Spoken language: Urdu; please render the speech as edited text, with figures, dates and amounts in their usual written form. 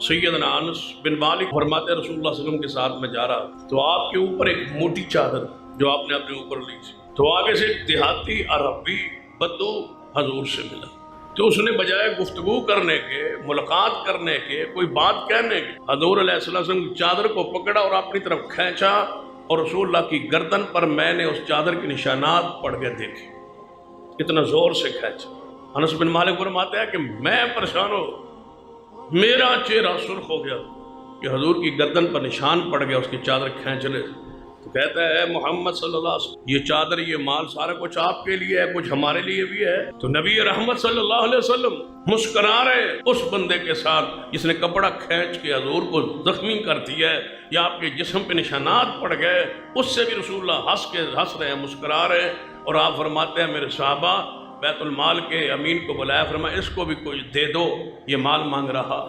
سیدنا انس بن مالک فرماتے رسول اللہ صلی اللہ علیہ وسلم کے ساتھ میں جا رہا تو آپ کے اوپر ایک موٹی چادر جو آپ نے اپنے اوپر لی تھی، تو آگے سے دیہاتی عربی بدو حضور سے ملا، تو اس نے بجائے گفتگو کرنے کے، ملاقات کرنے کے، کوئی بات کہنے کے، حضور علیہ السلام کی چادر کو پکڑا اور اپنی طرف کھینچا، اور رسول اللہ کی گردن پر میں نے اس چادر کے نشانات پڑ کے دیکھے، اتنا زور سے کھینچا۔ انس بن مالک فرماتا ہے کہ میں پریشان ہو، میرا چہرہ سرخ ہو گیا کہ حضور کی گردن پر نشان پڑ گیا اس کی چادر کھینچنے سے۔ تو کہتا ہے محمد صلی اللہ علیہ وسلم، یہ چادر یہ مال سارا کچھ آپ کے لیے ہے، کچھ ہمارے لیے بھی ہے۔ تو نبی رحمت صلی اللہ علیہ وسلم مسکرا رہے اس بندے کے ساتھ جس نے کپڑا کھینچ کے حضور کو زخمی کر دیا ہے یا آپ کے جسم پہ نشانات پڑ گئے، اس سے بھی رسول اللہ ہنس رہے ہیں، مسکرا رہے ہیں، اور آپ فرماتے ہیں میرے صحابہ بیت المال کے امین کو بلایا، فرمایا اس کو بھی کچھ دے دو، یہ مال مانگ رہا۔